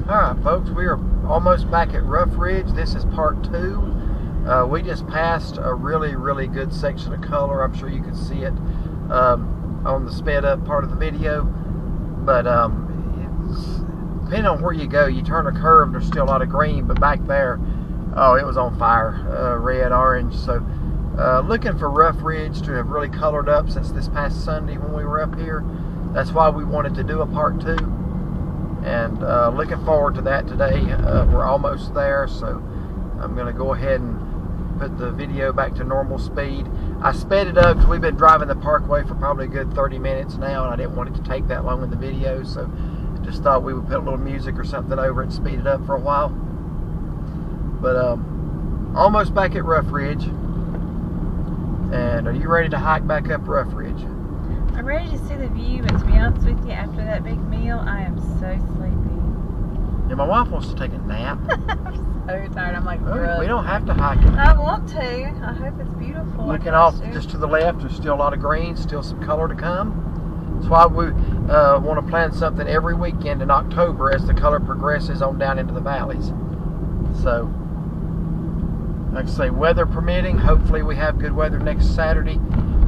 Alright folks, we are almost back at Rough Ridge. This is part 2. We just passed a really good section of color. I'm sure you can see it on the sped up part of the video. But depending on where you go, you turn a curve, there's still a lot of green, but back there, oh, it was on fire, red, orange. So looking for Rough Ridge to have really colored up since this past Sunday when we were up here. That's why we wanted to do a part 2. And looking forward to that today. We're almost there, so I'm going to go ahead and put the video back to normal speed. I sped it up because we've been driving the Parkway for probably a good 30 minutes now, and I didn't want it to take that long in the video, so just thought we would put a little music or something over it and speed it up for a while. But almost back at Rough Ridge. And are you ready to hike back up Rough Ridge? I'm ready to see the view, but to be honest with you, after that big meal, I am so sleepy. Yeah, my wife wants to take a nap. I'm so tired. I'm like, well, we don't have to hike it. I want to. I hope it's beautiful. Looking off just to the left, there's still a lot of green, still some color to come. That's why we want to plan something every weekend in October as the color progresses on down into the valleys. So, like I say, weather permitting, hopefully we have good weather next Saturday.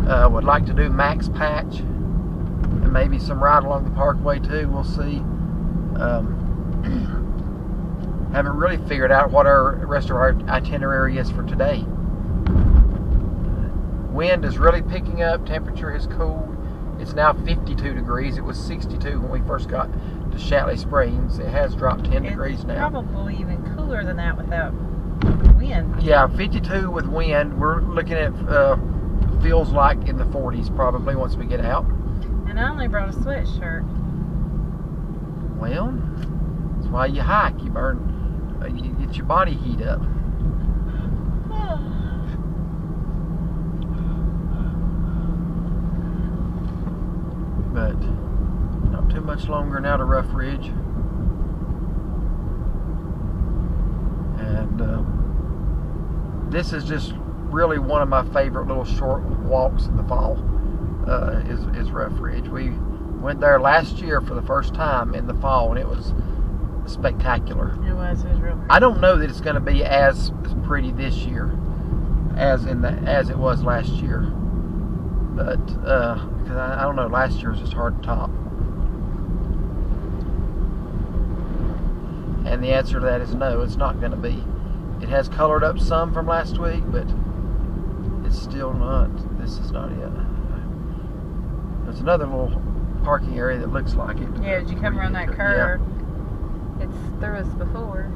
Would like to do Max Patch and maybe some ride along the Parkway too. We'll see. Haven't really figured out what our rest of our itinerary is for today. Wind is really picking up. Temperature has cooled. It's now 52 degrees. It was 62 when we first got to Shatley Springs. It has dropped 10 degrees now. Probably even cooler than that without wind. Yeah, 52 with wind. We're looking at feels like in the 40s probably once we get out. And I only brought a sweatshirt. Well, that's why you hike. You burn, you get your body heat up. But not too much longer now to Rough Ridge. And this is just really one of my favorite little short walks in the fall. Is Rough Ridge. We went there last year for the first time in the fall, and it was spectacular. It was real pretty. I don't know that it's going to be as pretty this year as it was last year, but because I don't know, last year was just hard to top. And the answer to that is no, it's not going to be. It has colored up some from last week, but it's still not. This is not it. There's another little parking area that looks like it. Yeah, did you come around that curve? Yeah. It's through us before.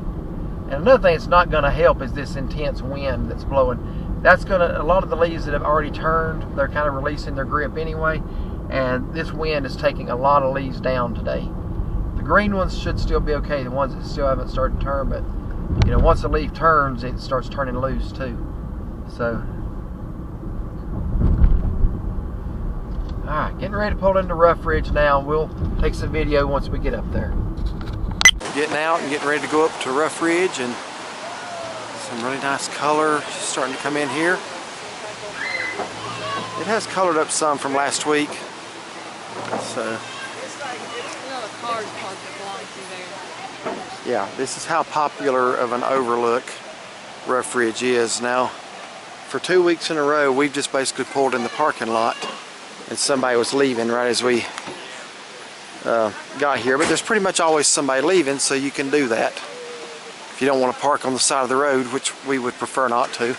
And another thing that's not going to help is this intense wind that's blowing. That's going to, a lot of the leaves that have already turned, they're kind of releasing their grip anyway. And this wind is taking a lot of leaves down today. The green ones should still be okay, the ones that still haven't started to turn, but you know, once a leaf turns, it starts turning loose too. So, alright, getting ready to pull into Rough Ridge now. We'll take some video once we get up there. Getting out and getting ready to go up to Rough Ridge, and some really nice color starting to come in here. It has colored up some from last week. So, yeah, this is how popular of an overlook Rough Ridge is. Now, for 2 weeks in a row, we've just basically pulled in the parking lot, and somebody was leaving right as we got here. But there's pretty much always somebody leaving, so you can do that if you don't want to park on the side of the road, which we would prefer not to.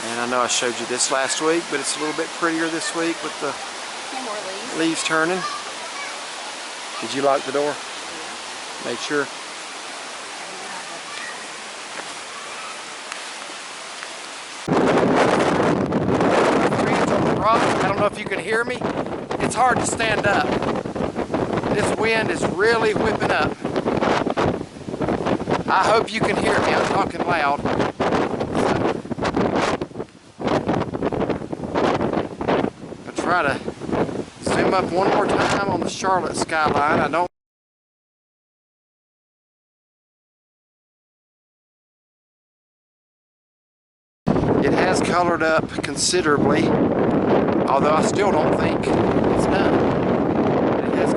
And I know I showed you this last week, but it's a little bit prettier this week with the leaves turning. Did you lock the door? Make sure. I don't know if you can hear me. It's hard to stand up. This wind is really whipping up. I hope you can hear me. I'm talking loud. I'll try to zoom up one more time on the Charlotte skyline. I don't. It has colored up considerably, although I still don't think it's done. It has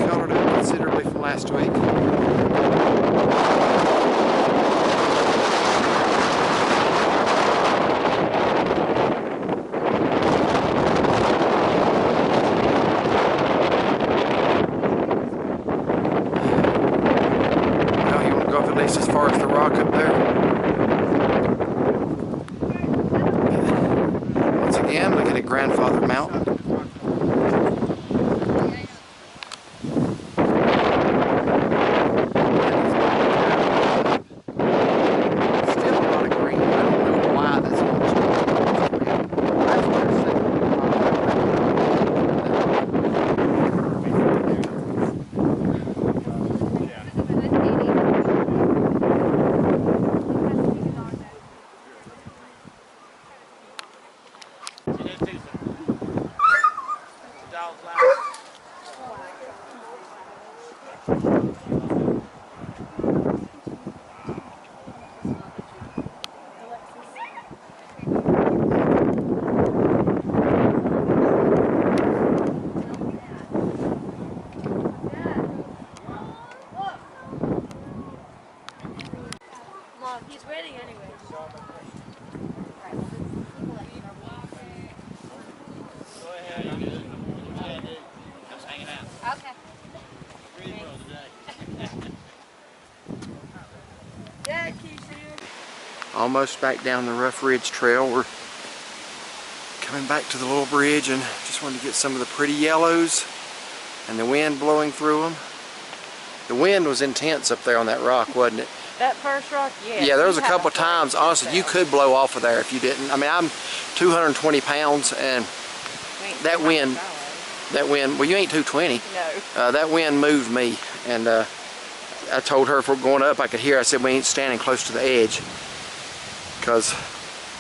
Mom, he's waiting anyway. Just hanging out. Okay. Almost back down the Rough Ridge Trail. We're coming back to the little bridge and just wanted to get some of the pretty yellows and the wind blowing through them. The wind was intense up there on that rock, wasn't it? That first rock, yeah. Yeah, there was a couple times, honestly, you could blow off of there if you didn't. I mean, I'm 220 pounds and that wind, well, you ain't 220. No. That wind moved me, and I told her if we're going up, I could hear, I said we ain't standing close to the edge, because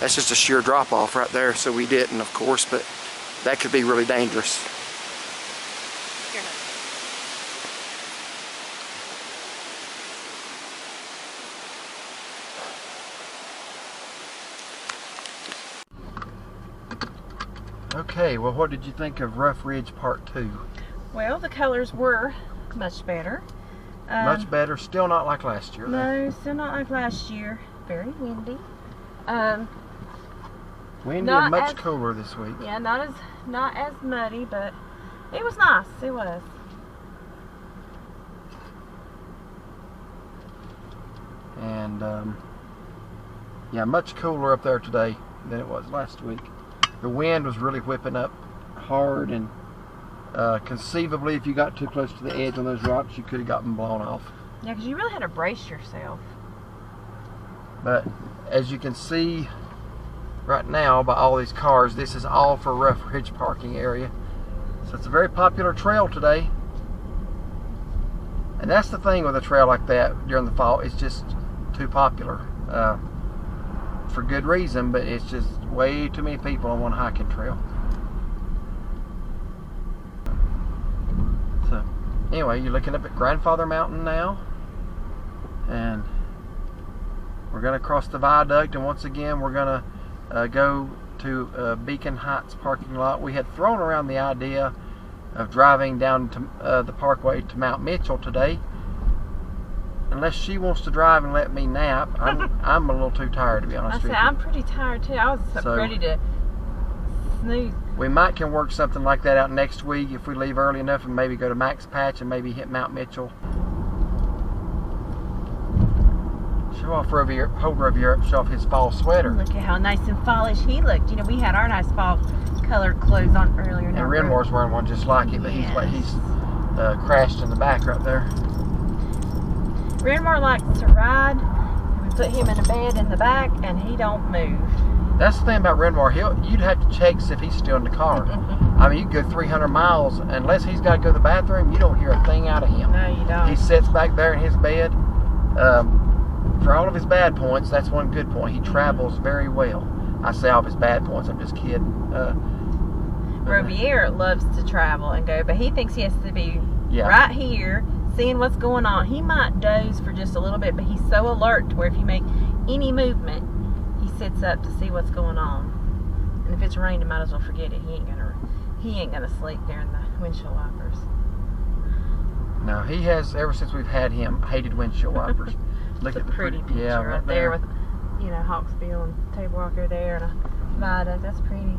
that's just a sheer drop off right there, so we didn't, of course, but that could be really dangerous. Okay, well, what did you think of Rough Ridge Part 2? Well, the colors were much better. Much better, still not like last year. No, still not like last year. Very windy. Windy and much cooler this week. Yeah, not as muddy, but it was nice. It was. And yeah, much cooler up there today than it was last week. The wind was really whipping up hard, and conceivably if you got too close to the edge on those rocks, you could have gotten blown off. Yeah, because you really had to brace yourself. But as you can see right now by all these cars, this is all for Rough Ridge parking area. So it's a very popular trail today. And that's the thing with a trail like that during the fall, it's just too popular. For good reason, but it's just way too many people on one hiking trail. So anyway, you're looking up at Grandfather Mountain now, and we're going to cross the viaduct, and once again we're going to go to Beacon Heights parking lot. We had thrown around the idea of driving down to the Parkway to Mount Mitchell today. Unless she wants to drive and let me nap, I'm a little too tired, to be honest with you. I'm pretty tired too. I was ready to snooze. We might can work something like that out next week if we leave early enough, and maybe go to Max Patch and maybe hit Mount Mitchell. Show off Rover, hold Rover up, show off his fall sweater. Look at how nice and fallish he looked. You know, we had our nice fall colored clothes on earlier. And Renmore's wearing one just like it, but yes. he's crashed in the back right there. Renmore likes to ride. We put him in a bed in the back, and he don't move. That's the thing about Renmore. You'd have to check if he's still in the car. I mean, you can go 300 miles, unless he's got to go to the bathroom, you don't hear a thing out of him. No, you don't. He sits back there in his bed. For all of his bad points, that's one good point. He travels very well. I say all of his bad points, I'm just kidding. Rovier loves to travel and go, but he thinks he has to be right here, seeing what's going on. He might doze for just a little bit, but he's so alert to where if you make any movement, he sits up to see what's going on. And if it's raining, might as well forget it. He ain't gonna sleep during the windshield wipers. No, he has, ever since we've had him, hated windshield wipers. Look at the pretty picture right there with, you know, Hawksbill and Table Rocker there and a viaduct. That's pretty.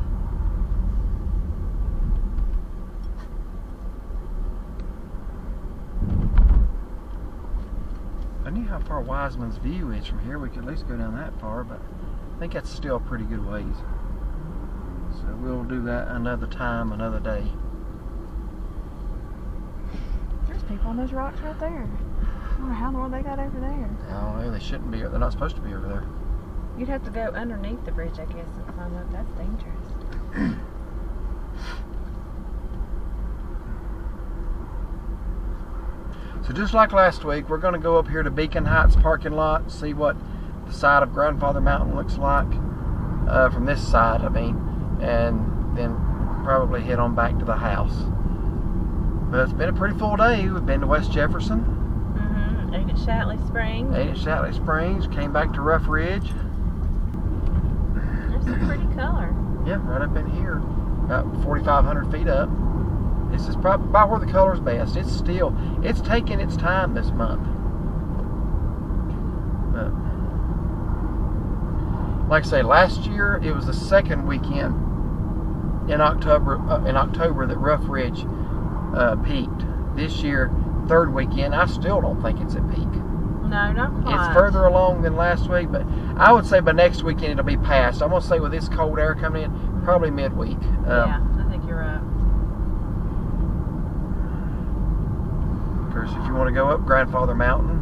I knew how far Wiseman's View is from here. We could at least go down that far, but I think that's still a pretty good ways. So we'll do that another time, another day. There's people on those rocks right there. I wonder how long they got over there. I don't know, they shouldn't be, they're not supposed to be over there. You'd have to go underneath the bridge, I guess, and climb up. That's dangerous. So just like last week, we're going to go up here to Beacon Heights parking lot, see what the side of Grandfather Mountain looks like, from this side, I mean, and then probably head on back to the house. But it's been a pretty full day. We've been to West Jefferson. Ate at Shatley Springs. Ate at Shatley Springs. Came back to Rough Ridge. There's some pretty color. Yeah, right up in here. About 4,500 feet up. This is probably about where the color's best. It's taking its time this month. But, like I say, last year it was the second weekend in October that Rough Ridge peaked. This year, third weekend, I still don't think it's at peak. No, not quite. It's further along than last week, but I would say by next weekend it'll be past. I'm going to say with this cold air coming in, probably midweek. Yeah, I think you're right. Of course, if you want to go up Grandfather Mountain,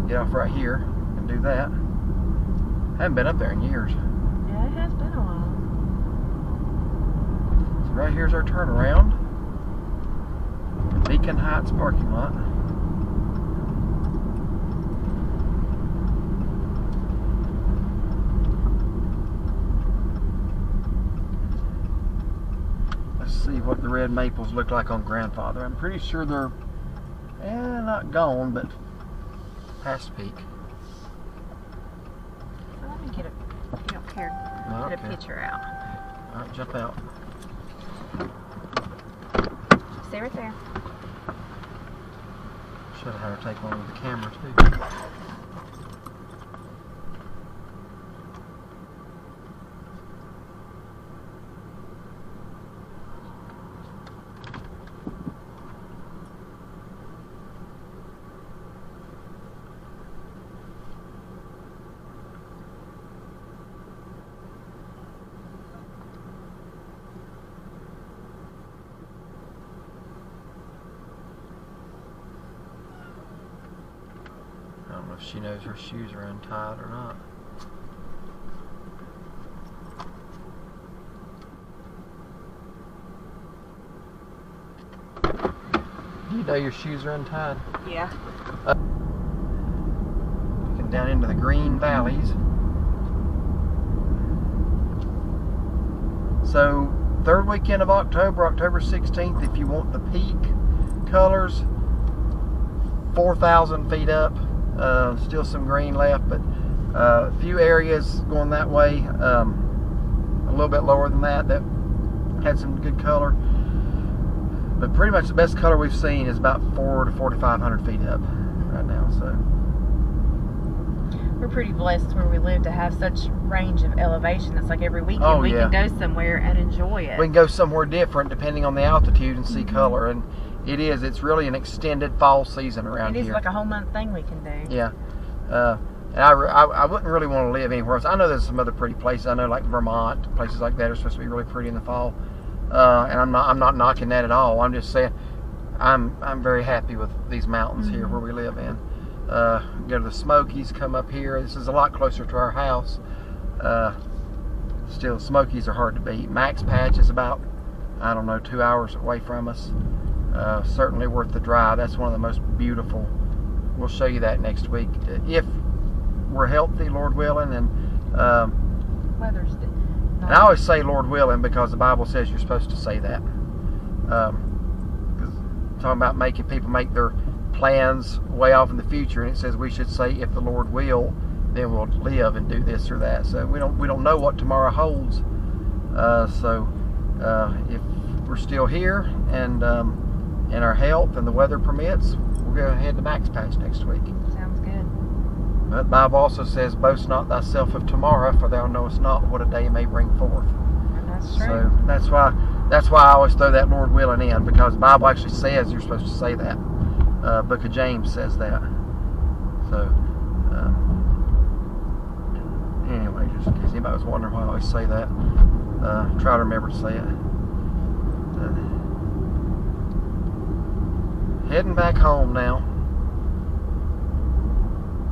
get off right here and do that. I haven't been up there in years. Yeah, it has been a while. So right here's our turnaround. Beacon Heights parking lot. Let's see what the red maples look like on Grandfather. I'm pretty sure they're not gone, but past peak. Let me get a picture out. Alright, jump out. Stay right there. Should have had her take one with the camera too. I don't know if she knows her shoes are untied or not. Do you know your shoes are untied? Yeah. Looking down into the green valleys. So, third weekend of October, October 16th, if you want the peak colors, 4,000 feet up. Still some green left, but a few areas going that way, a little bit lower than that had some good color, but pretty much the best color we've seen is about 400 to 4,500 feet up right now. So we're pretty blessed where we live to have such range of elevation. It's like every weekend we can go somewhere and enjoy it. We can go somewhere different depending on the altitude and see color, and it's really an extended fall season around here. It is like a whole month thing we can do. Yeah. And I wouldn't really want to live anywhere else. I know there's some other pretty places. I know like Vermont, places like that are supposed to be really pretty in the fall. And I'm not knocking that at all. I'm just saying I'm very happy with these mountains here where we live in. Go to the Smokies, come up here. This is a lot closer to our house. Still, Smokies are hard to beat. Max Patch is about, I don't know, 2 hours away from us. Certainly worth the drive. That's one of the most beautiful. We'll show you that next week if we're healthy, Lord willing, and weather's and I always say Lord willing because the Bible says you're supposed to say that. Talking about making people make their plans way off in the future, and it says we should say if the Lord will, then we'll live and do this or that. So we don't know what tomorrow holds. If we're still here and our health and the weather permits, we'll go ahead to Max Patch next week. Sounds good. But the Bible also says, boast not thyself of tomorrow, for thou knowest not what a day may bring forth. And that's true. So that's why I always throw that Lord willing in, because the Bible actually says you're supposed to say that. Book of James says that. So anyway, just in case anybody was wondering why I always say that, try to remember to say it. Heading back home now.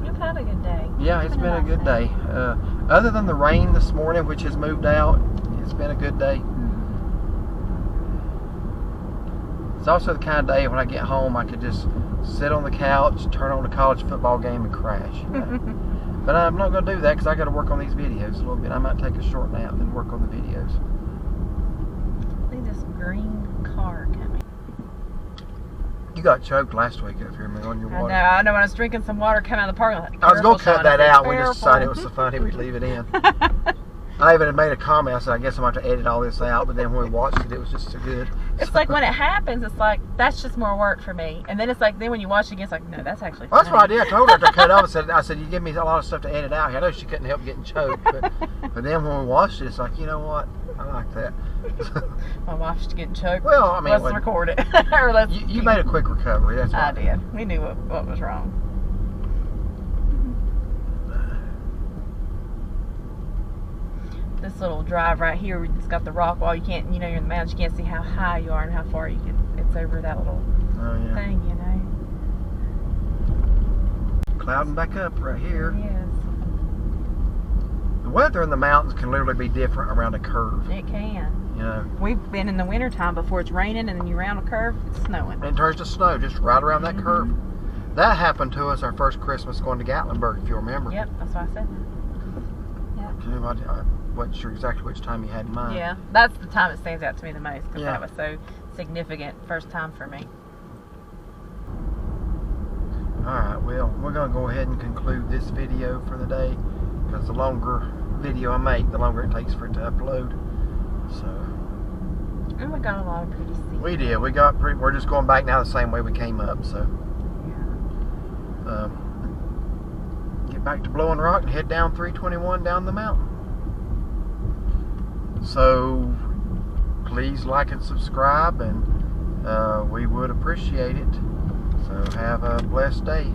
You've had a good day. Yeah, it's been a good day. Other than the rain this morning, which has moved out, it's been a good day. It's also the kind of day when I get home, I could just sit on the couch, turn on a college football game, and crash. But I'm not going to do that because I got to work on these videos a little bit. I might take a short nap and work on the videos. I think this green car coming. You got choked last week, if you remember, on your water. I know. When I was drinking some water, coming out of the parking lot. I was going to cut that out. We just decided it was so funny we'd leave it in. I even made a comment. I said, I guess I'm going to have to edit all this out. But then when we watched it, it was just so good. It's like when it happens, it's like, that's just more work for me. And then it's like, then when you watch it again, it's like, no, that's actually well, that's what I did. I told her after I cut it off, I said, you give me a lot of stuff to edit out. I know she couldn't help getting choked. But then when we watched it, it's like, you know what? I like that. My wife's getting choked. Well, I mean, let's record it. Or you made a quick recovery. That's I did. We knew what was wrong. This little drive right here, it's got the rock wall. You can't, you're in the mountains, you can't see how high you are and how far you can. It's over that little thing, Clouding back up right here. Yes. The weather in the mountains can literally be different around a curve. It can. We've been in the wintertime before it's raining and then you round a curve, it's snowing. And it turns to snow just right around that curve. That happened to us our first Christmas going to Gatlinburg, if you remember. Yep, that's why I said that. I wasn't sure exactly which time you had in mind. Yeah, that's the time that stands out to me the most because that was so significant first time for me. Alright, well, we're going to go ahead and conclude this video for the day because the longer video I make, the longer it takes for it to upload. So. And we got a lot of pretty scenes. We did. We're just going back now the same way we came up, so. Get back to Blowing Rock and head down 321 down the mountain. So, please like and subscribe, and we would appreciate it. So, have a blessed day.